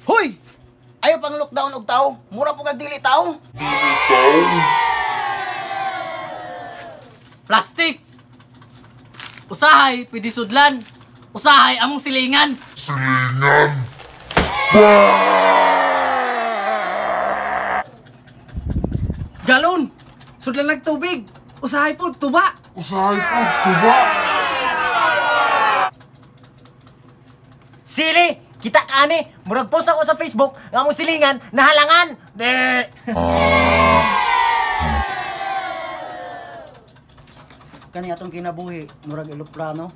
Hoy! Ayaw pang lockdown og tao. Mura po kag dili tao. Plastic! Usahay, pwede sudlan. Usahay, among silingan. Galon! Sudlan nagtubig. Usahay po, tuba. Sili! Kita kani! Murag post ako sa Facebook nga among silingan nahalangan! De! Kani atong kinabuhi, murag eloplano.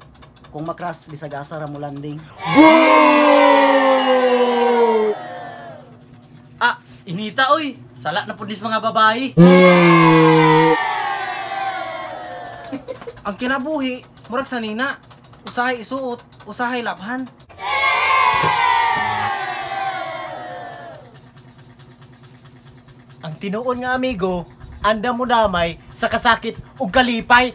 Kung makras, bisag asa ra mo landing. Ah, inita oy. Sala na pudis mga babae. Ang kinabuhi, murag sanina. Usahay isuot, usahay labhan. Ang tinuon nga amigo, anda mo damay sa kasakit ug kalipay.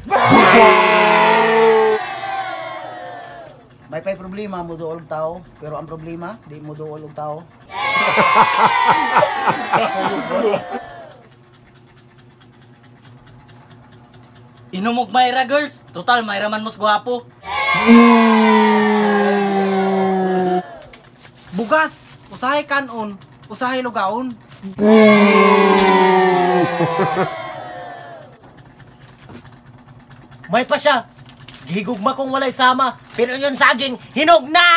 May pay problema mo duol og tao, pero ang problema di mo duol og tao. Inumog Mayra girls. Total, Mayra man mas gwapo. Bugas, usahay kanon, usahay lugaon. May pa siya. Gihigugma kong walay sama, pero yun saging hinog na!